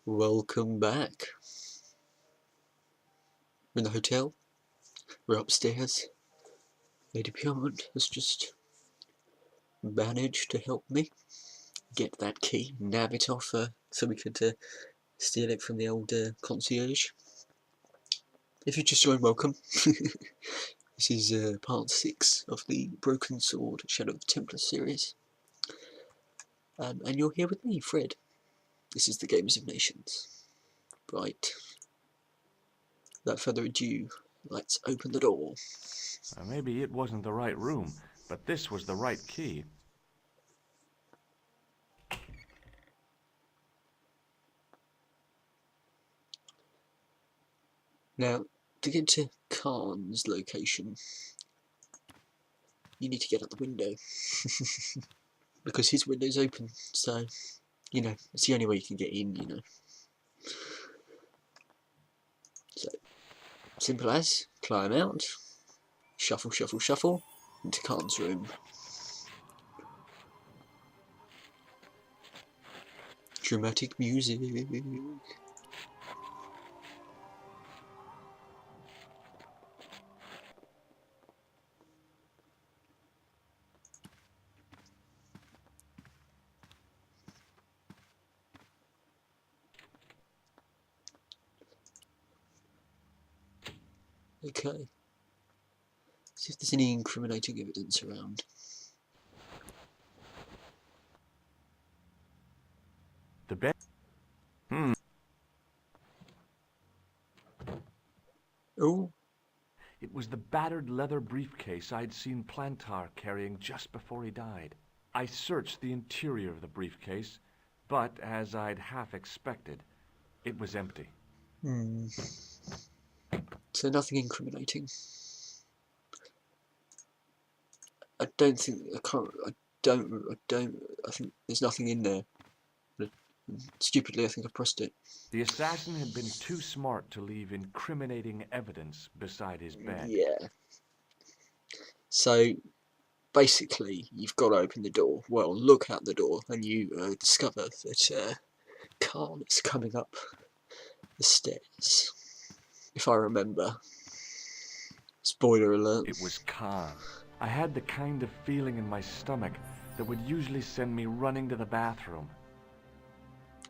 Welcome back. We're in the hotel. We're upstairs. Lady Piant has just managed to help me get that key, nab it off so we could steal it from the old concierge. If you just joined, welcome. This is part 6 of the Broken Sword Shadow of the Templars series. And you're here with me, Fred. This is the Gamers of Nations. Right. Without further ado, let's open the door. Maybe it wasn't the right room, but this was the right key. Now, to get to Kahns' location, you need to get out the window. Because his window's open, so, it's the only way you can get in, So, simple as, climb out, shuffle, shuffle, shuffle, into Kahns' room. Dramatic music. Okay. See if there's any incriminating evidence around. The bed. Oh. It was the battered leather briefcase I'd seen Plantar carrying just before he died. I searched the interior of the briefcase, but as I'd half expected, it was empty. So nothing incriminating. I think there's nothing in there. But stupidly, I think I pressed it. The assassin had been too smart to leave incriminating evidence beside his bed. Yeah. So, basically, you've got to open the door. Well, look out the door, and you discover that Kahn is coming up the stairs. If I remember. Spoiler alert. It was Kahns. I had the kind of feeling in my stomach that would usually send me running to the bathroom.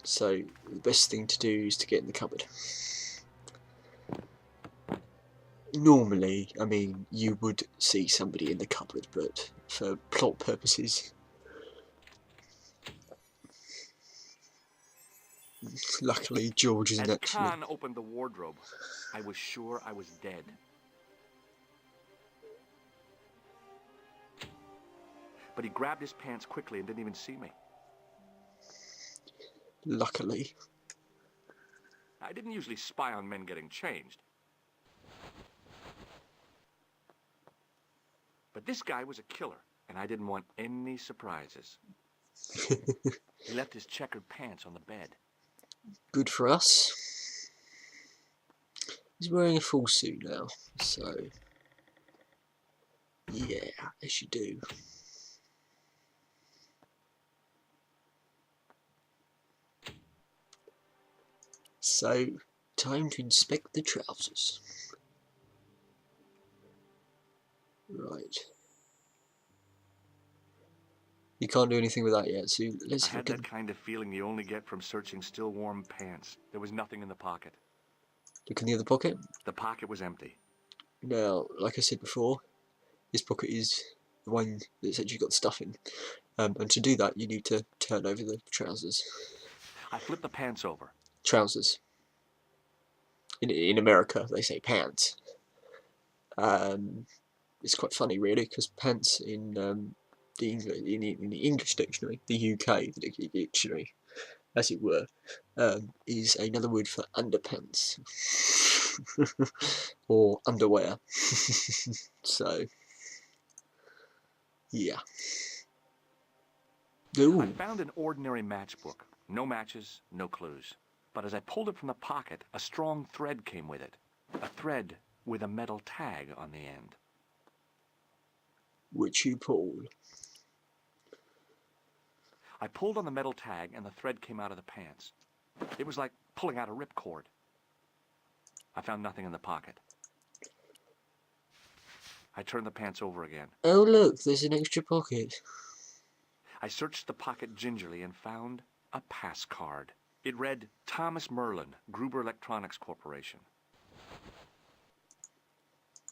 So, the best thing to do is to get in the cupboard. Normally, I mean, you would see somebody in the cupboard, but for plot purposes, luckily George isn't actually. As Kahn opened the wardrobe, I was sure I was dead. But he grabbed his pants quickly and didn't even see me. Luckily. I didn't usually spy on men getting changed. But this guy was a killer, and I didn't want any surprises. He left his checkered pants on the bed. Good for us. He's wearing a full suit now, so yeah, as you do. So, time to inspect the trousers. Right. You can't do anything with that yet, so let's I had that kind of feeling you only get from searching still warm pants. There was nothing in the pocket. Look in the other pocket. The pocket was empty. Now, like I said before, this pocket is the one that's actually got stuff in. And to do that, you need to turn over the trousers. I flipped the pants over. Trousers. In America, they say pants. It's quite funny, really, because pants in the English dictionary, the UK dictionary, as it were, is another word for underpants or underwear. So, yeah. Ooh. I found an ordinary matchbook. No matches, no clues. But as I pulled it from the pocket, a strong thread came with it. A thread with a metal tag on the end. Which you pulled. I pulled on the metal tag and the thread came out of the pants. It was like pulling out a ripcord. I found nothing in the pocket. I turned the pants over again. Oh look, there's an extra pocket. I searched the pocket gingerly and found a pass card. It read, Thomas Merlin, Gruber Electronics Corporation.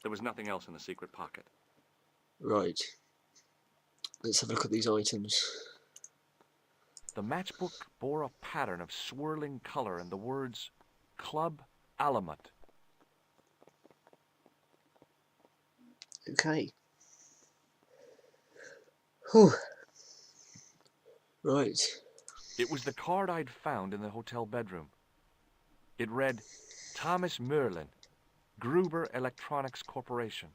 There was nothing else in the secret pocket. Right. Let's have a look at these items. The matchbook bore a pattern of swirling color and the words, Club Alamut. Okay. Whew. Right. It was the card I'd found in the hotel bedroom. It read, Thomas Merlin, Gruber Electronics Corporation.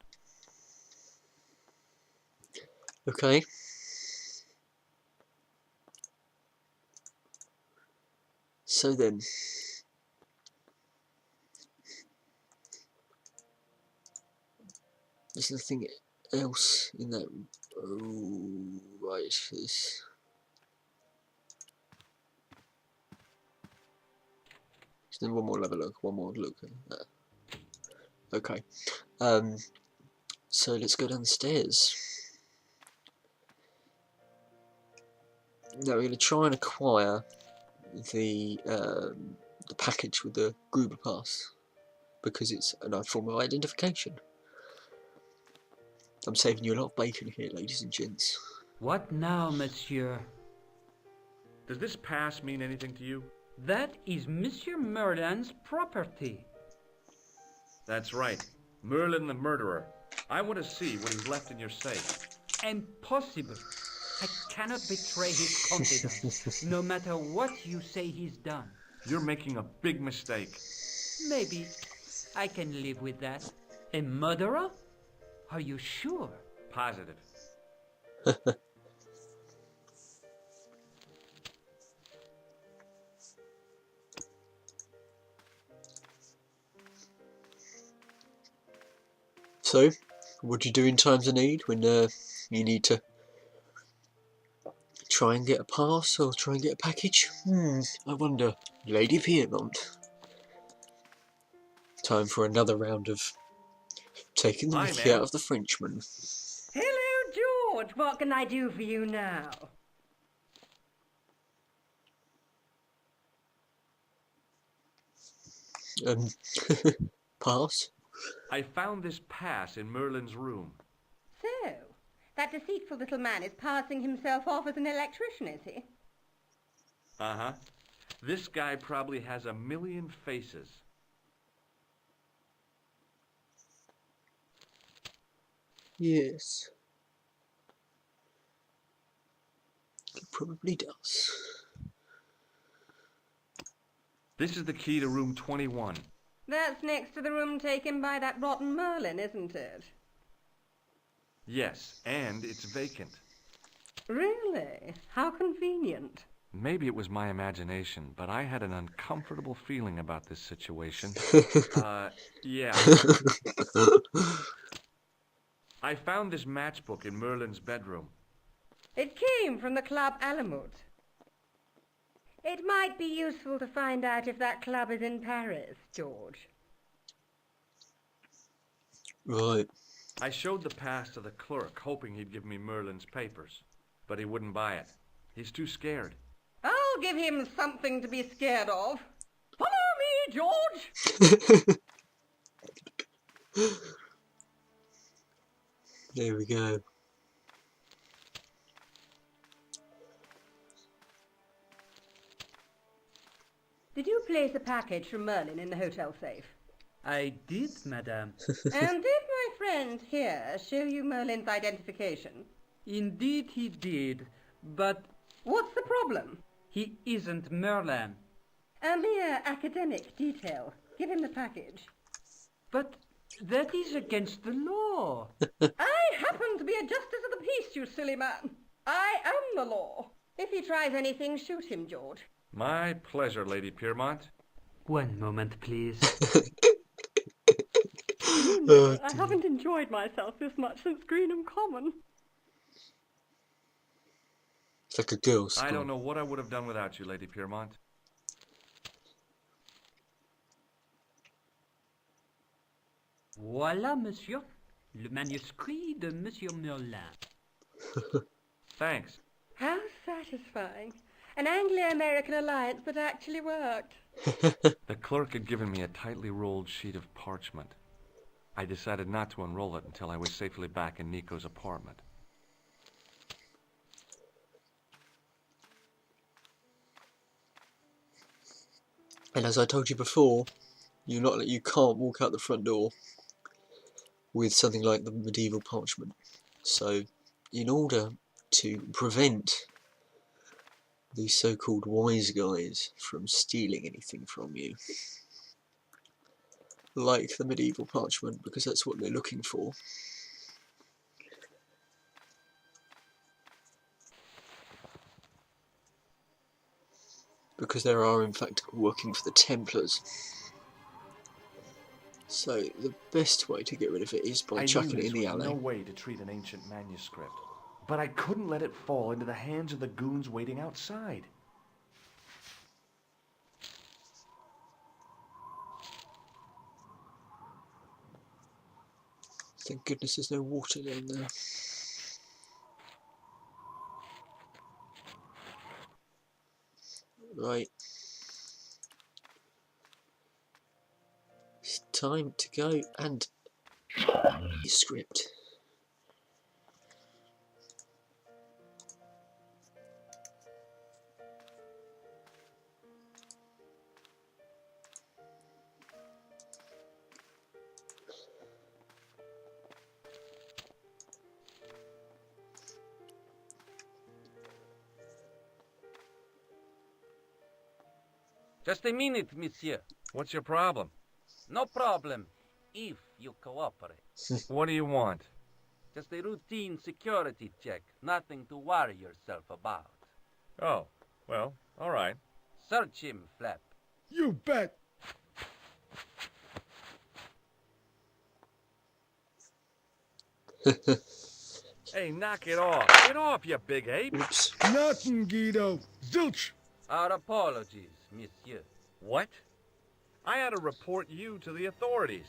Okay. So then, there's nothing else in that. Oh, right. This. Then one more level look. One more look at that. Okay. So let's go down the stairs. Now we're going to try and acquire the package with the Gruber pass because it's a form of identification. I'm saving you a lot of bacon here, ladies and gents. What now, monsieur? Does this pass mean anything to you? That is Monsieur Merlin's property. That's right. Merlin the murderer. I want to see what he's left in your safe. Impossible. I cannot betray his confidence, no matter what you say he's done. You're making a big mistake. Maybe I can live with that. A murderer? Are you sure? Positive. So, what do you do in times of need when you need to try and get a pass or try and get a package? I wonder. Lady Piermont. Time for another round of taking the mickey out of the Frenchman. Hello, George. What can I do for you now? Pass? I found this pass in Merlin's room. So, that deceitful little man is passing himself off as an electrician, is he? Uh-huh. This guy probably has 1,000,000 faces. Yes. He probably does. This is the key to room 21. That's next to the room taken by that rotten Merlin, isn't it? Yes, and it's vacant. Really? How convenient. Maybe it was my imagination, but I had an uncomfortable feeling about this situation. Yeah. I found this matchbook in Merlin's bedroom. It came from the Club Alamut. It might be useful to find out if that club is in Paris, George. Right. I showed the pass to the clerk, hoping he'd give me Merlin's papers. But he wouldn't buy it. He's too scared. I'll give him something to be scared of. Follow me, George! There we go. Did you place a package from Merlin in the hotel safe? I did, madame. And did my friend here show you Merlin's identification? Indeed he did, but What's the problem? he isn't Merlin. A mere academic detail. Give him the package. But that is against the law. I happen to be a justice of the peace, you silly man. I am the law. If he tries anything, shoot him, George. My pleasure, Lady Piermont. One moment, please. I haven't enjoyed myself this much since Greenham Common. It's like a girl's I school. don't know what I would have done without you, Lady Piermont. Voilà, monsieur. Le manuscrit de Monsieur Merlin. Thanks. How satisfying. An Anglo-American alliance that actually worked. The clerk had given me a tightly rolled sheet of parchment. I decided not to unroll it until I was safely back in Nico's apartment. And as I told you before, you can't walk out the front door with something like the medieval parchment. So, in order to prevent these so-called wise guys from stealing anything from you, like the medieval parchment, because that's what they're looking for, because there are in fact working for the Templars. So the best way to get rid of it is by chucking it in the alley. No way to treat an ancient manuscript, but I couldn't let it fall into the hands of the goons waiting outside. Thank goodness there's no water down there. Right. It's time to go and Manuscript. Just a minute, monsieur. What's your problem? No problem, if you cooperate. What do you want? Just a routine security check. Nothing to worry yourself about. Oh, well, all right. Search him, Flap. You bet. Hey, knock it off. Get off, you big ape. Oops. Nothing, Guido. Zilch. Our apologies, monsieur. What? I had to report you to the authorities.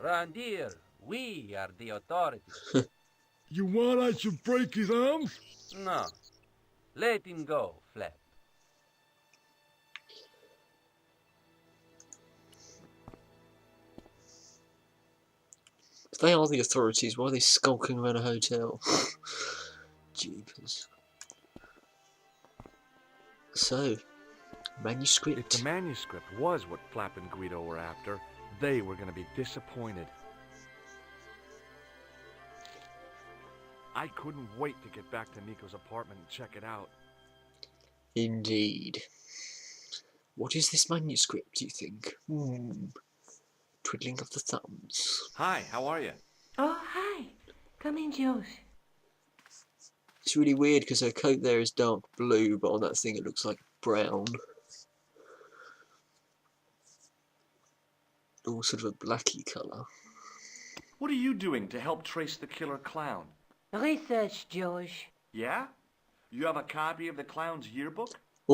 Round here, we are the authorities. You want I should break his arms? No. Let him go, Flap. If they are the authorities, why are they skulking around a hotel? Jeepers. So, manuscript. If the manuscript was what Flap and Guido were after, they were going to be disappointed. I couldn't wait to get back to Nico's apartment and check it out. Indeed. What is this manuscript, do you think? Twiddling of the thumbs. Hi, how are you? Oh, hi. Come in, Josh. It's really weird because her coat there is dark blue, but on that thing it looks like brown. All sort of a blacky colour. What are you doing to help trace the killer clown? Research, Josh. Yeah? You have a copy of the clown's yearbook?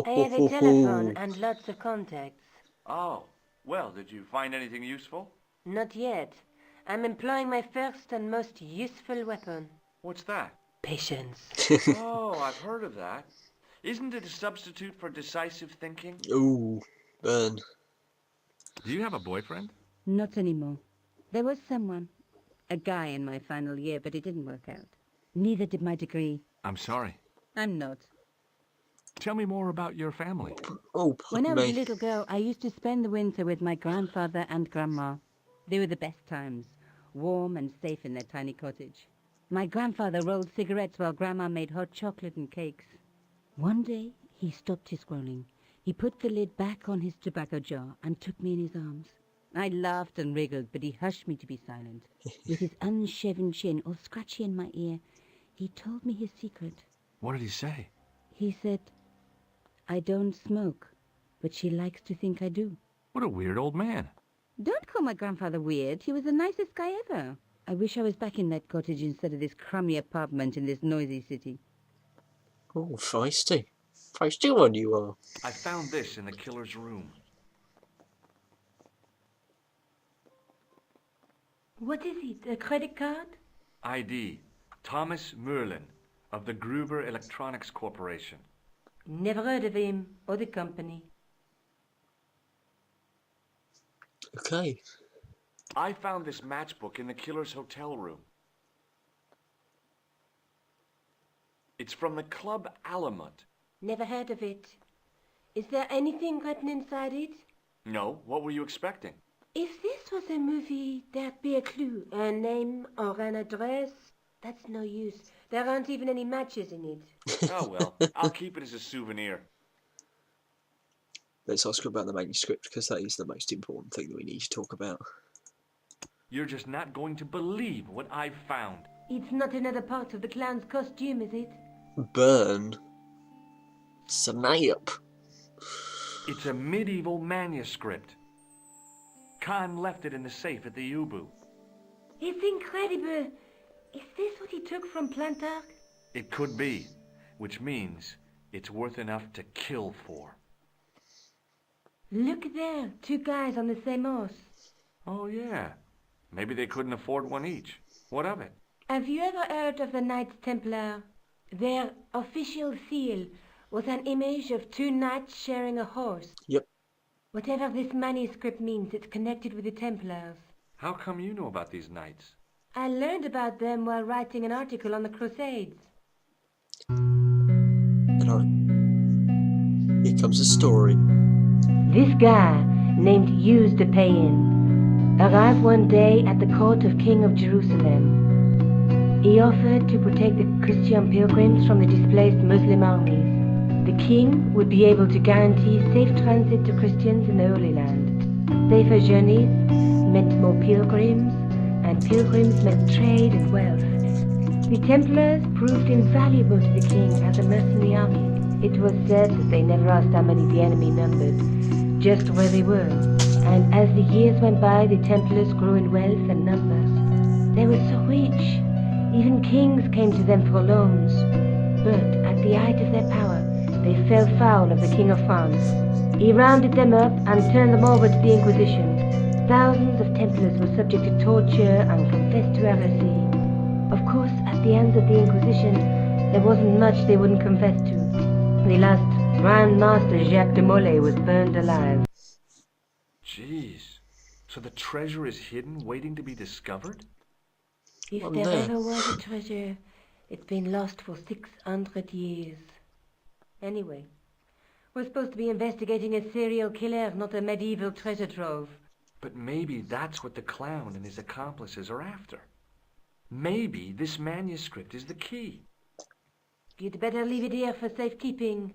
I have a telephone and lots of contacts. Oh, well, did you find anything useful? Not yet. I'm employing my first and most useful weapon. What's that? Patience. Oh, I've heard of that. Isn't it a substitute for decisive thinking? Ooh, burn. Do you have a boyfriend? Not anymore. There was someone. A guy in my final year, but it didn't work out. Neither did my degree. I'm sorry. I'm not. Tell me more about your family. Oh, When I pardon was a me. little girl, I used to spend the winter with my grandfather and grandma. They were the best times, warm and safe in their tiny cottage. My grandfather rolled cigarettes while grandma made hot chocolate and cakes. One day, he stopped his scrolling. He put the lid back on his tobacco jar and took me in his arms. I laughed and wriggled, but he hushed me to be silent. With his unshaven chin all scratchy in my ear, he told me his secret. What did he say? He said, I don't smoke, but she likes to think I do. What a weird old man. Don't call my grandfather weird. He was the nicest guy ever. I wish I was back in that cottage instead of this crummy apartment in this noisy city. Oh, feisty. Feisty one you are. I found this in the killer's room. What is it? A credit card? ID. Thomas Merlin of the Gruber Electronics Corporation. Never heard of him or the company. Okay. I found this matchbook in the killer's hotel room. It's from the Club Alamut. Never heard of it. Is there anything written inside it? No, what were you expecting? If this was a movie, there'd be a clue, a name or an address. That's no use. There aren't even any matches in it. Oh well, I'll keep it as a souvenir. Let's ask her about the manuscript, because that is the most important thing that we need to talk about. You're just not going to believe what I've found. It's not another part of the clown's costume, is it? Burn. Snape. It's a medieval manuscript. Kahn left it in the safe at the U-Boot. It's incredible. Is this what he took from Plantark? It could be, which means it's worth enough to kill for. Look there, two guys on the same horse. Oh yeah, maybe they couldn't afford one each. What of it? Have you ever heard of the Knights Templar? Their official seal was an image of two knights sharing a horse. Yep. Whatever this manuscript means, it's connected with the Templars. How come you know about these knights? I learned about them while writing an article on the Crusades. And here comes a story. This guy, named Hughes de Payen, arrived one day at the court of King of Jerusalem. He offered to protect the Christian pilgrims from the displaced Muslim armies. The king would be able to guarantee safe transit to Christians in the Holy Land. Safer journeys meant more pilgrims, and pilgrims meant trade and wealth. The Templars proved invaluable to the king as a mercenary army. It was said that they never asked how many the enemy numbered, just where they were. And as the years went by, the Templars grew in wealth and numbers. They were so rich, even kings came to them for loans. But at the height of their power, they fell foul of the King of France. He rounded them up and turned them over to the Inquisition. Thousands of Templars were subject to torture and confessed to heresy. Of course, at the hands of the Inquisition, there wasn't much they wouldn't confess to. The last Grand Master Jacques de Molay was burned alive. Jeez. So the treasure is hidden, waiting to be discovered? If Oh, there no. ever was a treasure, it's been lost for 600 years. Anyway, we're supposed to be investigating a serial killer, not a medieval treasure trove. But maybe that's what the clown and his accomplices are after. Maybe this manuscript is the key. You'd better leave it here for safekeeping.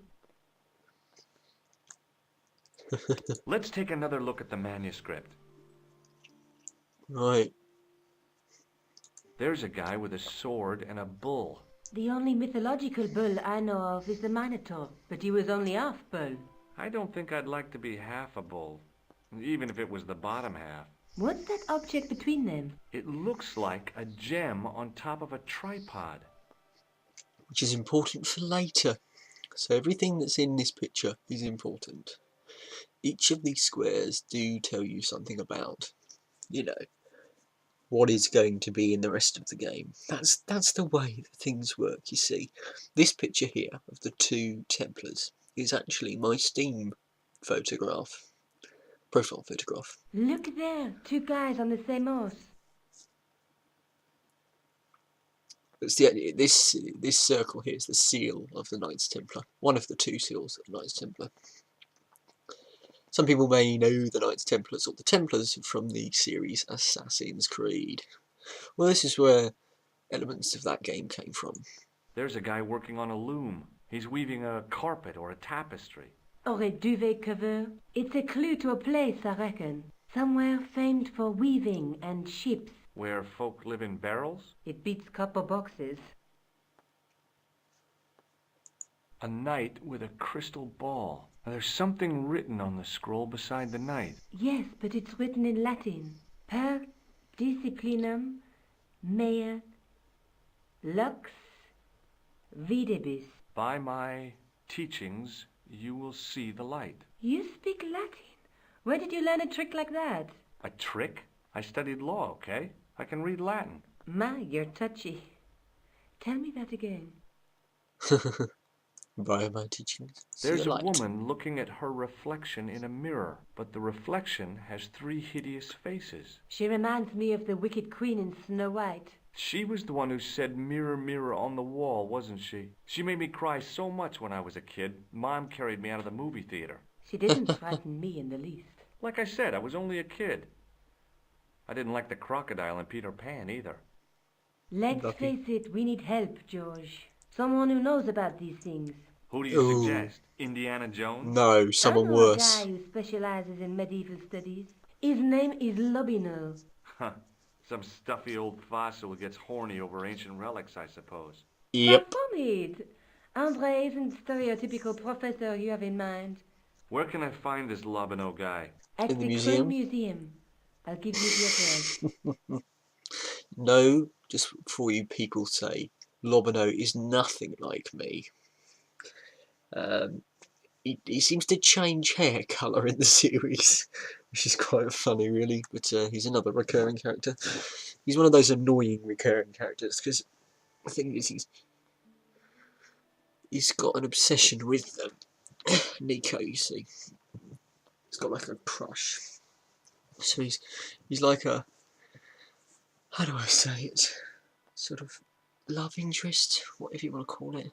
Let's take another look at the manuscript. Right. There's a guy with a sword and a bull. The only mythological bull I know of is the Minotaur, but he was only half bull. I don't think I'd like to be half a bull, even if it was the bottom half. What's that object between them? It looks like a gem on top of a tripod. Which is important for later. So everything that's in this picture is important. Each of these squares do tell you something about, you know, what is going to be in the rest of the game. That's the way that things work, you see. This picture here of the two Templars is actually my Steam photograph, profile photograph. Look there, two guys on the same horse. It's this circle here is the seal of the Knights Templar, one of the two seals of the Knights Templar. Some people may know the Knights Templars or the Templars from the series Assassin's Creed. Well, this is where elements of that game came from. There's a guy working on a loom. He's weaving a carpet or a tapestry. Or a duvet cover. It's a clue to a place, I reckon. Somewhere famed for weaving and ships. Where folk live in barrels? It beats copper boxes. A knight with a crystal ball. Now, there's something written on the scroll beside the knight. Yes, but it's written in Latin. Per disciplinum mea lux videbis. By my teachings, you will see the light. You speak Latin? Where did you learn a trick like that? A trick? I studied law, okay? I can read Latin. My, you're touchy. Tell me that again. Via my teachings. There's a Light. woman looking at her reflection in a mirror, but the reflection has 3 hideous faces. She reminds me of the wicked queen in Snow White. She was the one who said mirror, mirror on the wall, wasn't she? She made me cry so much when I was a kid, Mom carried me out of the movie theater. She didn't frighten me in the least. Like I said, I was only a kid. I didn't like the crocodile in Peter Pan either. Let's Lucky. face it, we need help, George. Someone who knows about these things. Who do you Ooh. suggest? Indiana Jones? No, someone I know worse. a guy who specializes in medieval studies. His name is Lobino. Huh. Some stuffy old fossil who gets horny over ancient relics, I suppose. Yep. Far from it. Andre isn't the stereotypical professor you have in mind. Where can I find this Lobino guy? At In the the museum? Krone Museum. I'll give you the address. No, just before you people say, Lobino is nothing like me. He seems to change hair colour in the series, which is quite funny, really. But he's another recurring character. He's one of those annoying recurring characters because the thing is, he's got an obsession with Nico. You see, he's got like a crush. So he's like a, how do I say it? Sort of love interest, whatever you want to call it.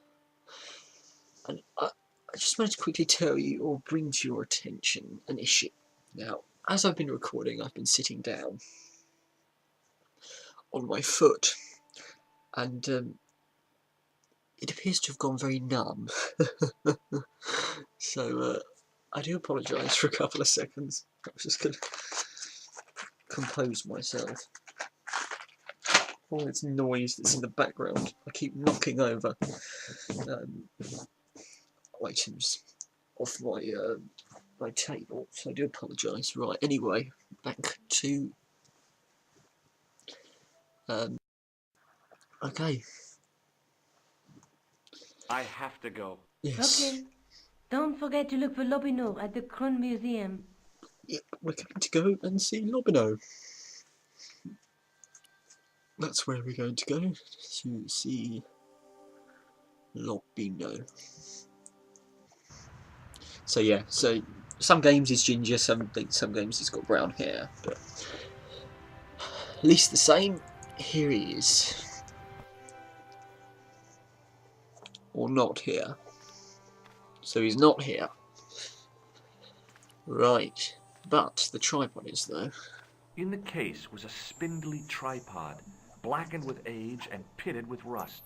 And I just wanted to quickly tell you or bring to your attention an issue. Now, as I've been recording, I've been sitting down on my foot, and it appears to have gone very numb. So I do apologise for a couple of seconds. I was just going to compose myself. All this noise that's in the background, I keep knocking over items off my table, so I do apologise. Right, anyway, back to okay. I have to go. Yes. Okay. Don't forget to look for Lobino at the Krone Museum. Yep, we're going to go and see Lobino. That's where we're going to go to see Lobino. So yeah, so some games he's ginger, some games he's got brown hair, but at least the same. Here he is, or not here. So he's not here, right? But the tripod is though. In the case was a spindly tripod, blackened with age and pitted with rust.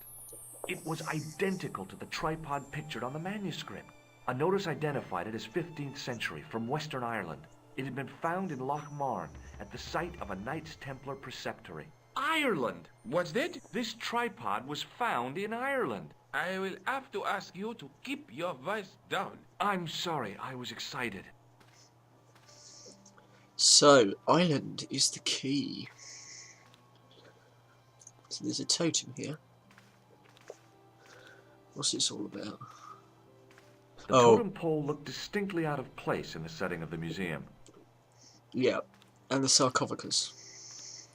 It was identical to the tripod pictured on the manuscript. A notice identified it as 15th century from Western Ireland. It had been found in Loch Marne at the site of a Knights Templar preceptory. Ireland! What's that? This tripod was found in Ireland. I will have to ask you to keep your voice down. I'm sorry, I was excited. So Ireland is the key. So there's a totem here. What's this all about? The totem pole looked distinctly out of place in the setting of the museum. Yeah, and the sarcophagus.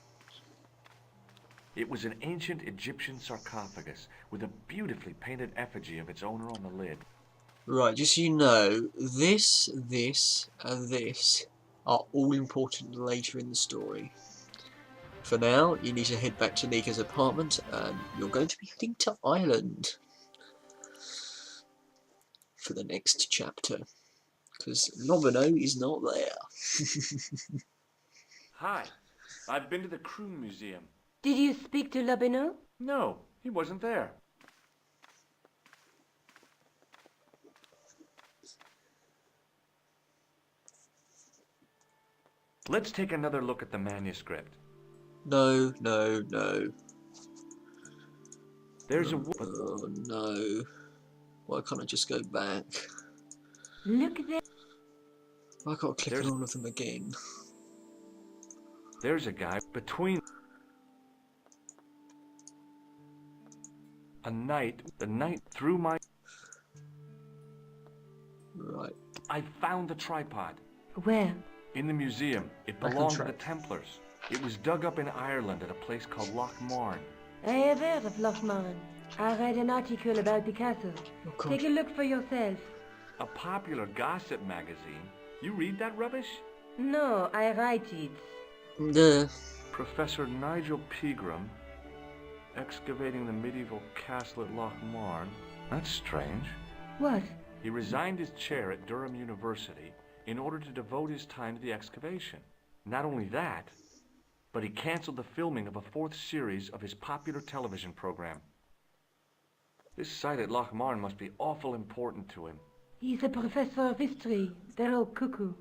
It was an ancient Egyptian sarcophagus with a beautifully painted effigy of its owner on the lid. Right, just so you know, this, and this are all important later in the story. For now, you need to head back to Nika's apartment, and you're going to be heading to Ireland for the next chapter, because Lobino is not there. Hi, I've been to the Krone Museum. Did you speak to Lobino? No, he wasn't there. Let's take another look at the manuscript. No. There's Oh no. Why can't I just go back? Look there. I can't click on all of them again. There's a guy between the night through my... Right. I found the tripod. Where? In the museum. It Back on belonged to track. the Templars. It was dug up in Ireland at a place called Loch Marn. I have heard of Loch Marn. I read an article about the castle. Oh, Take a look for yourself. A popular gossip magazine? You read that rubbish? No, I write it. The Professor Nigel Pegram, excavating the medieval castle at Loch Marn. That's strange. What? He resigned his chair at Durham University in order to devote his time to the excavation. Not only that, but he canceled the filming of a 4th series of his popular television program. This site at Loch Marn must be awful important to him. He's a professor of history. They're all cuckoo.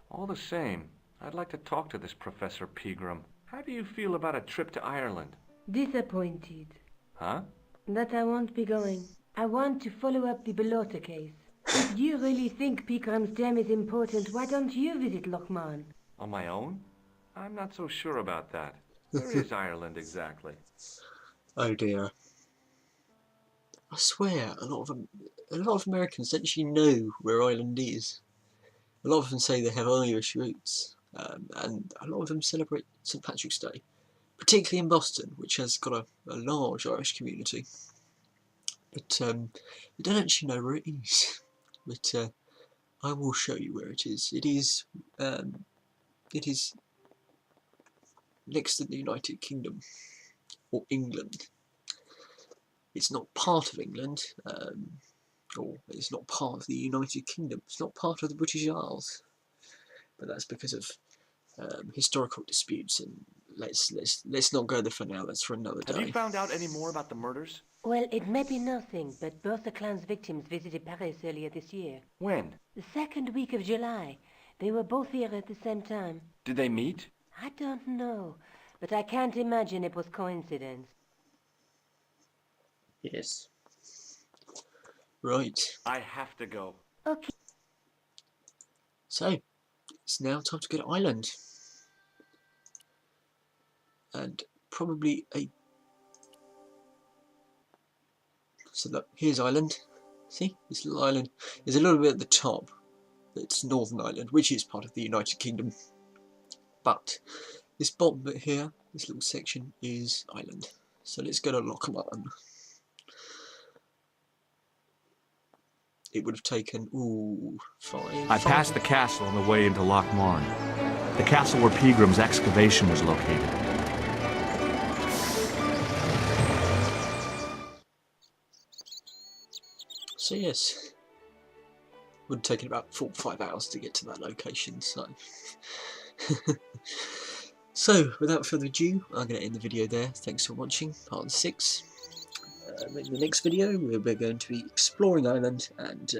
All the same, I'd like to talk to this Professor Pegram. How do you feel about a trip to Ireland? Disappointed. Huh? That I won't be going. I want to follow up the Bellotta case. If you really think Pegram's gem is important, why don't you visit Loch Marn? On my own? I'm not so sure about that. Where is Ireland exactly? oh dear. I swear, a lot of Americans don't actually know where Ireland is. A lot of them say they have Irish roots, and a lot of them celebrate St. Patrick's Day, particularly in Boston, which has got a large Irish community. But they don't actually know where it is. But I will show you where it is. It is next to the United Kingdom, or England. It's not part of England, or it's not part of the United Kingdom. It's not part of the British Isles, but that's because of historical disputes. And let's not go there for now. That's for another day. Have you found out any more about the murders? Well, it may be nothing, but both the clan's victims visited Paris earlier this year. When? The 2nd week of July. They were both here at the same time. Did they meet? I don't know, but I can't imagine it was coincidence. Yes. Right. I have to go. Okay. So it's now time to go to Ireland, and probably a. So look, here's Ireland. See, this little island. There's a little bit at the top that's Northern Ireland, which is part of the United Kingdom. But this bottom bit here, this little section, is Ireland. So let's go to Loch Marn. It would have taken, 5. I passed the castle on the way into Loch Marn. The castle where Pegram's excavation was located. So yes, would have taken about 4 or 5 hours to get to that location. So, so without further ado, I'm going to end the video there. Thanks for watching part 6. In the next video, we're going to be exploring Ireland and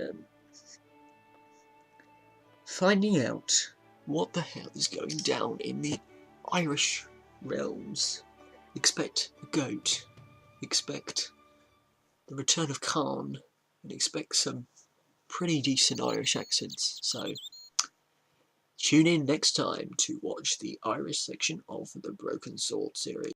finding out what the hell is going down in the Irish realms. Expect a goat. Expect the return of Kahn. And expect some pretty decent Irish accents. So tune in next time to watch the Irish section of the Broken Sword series.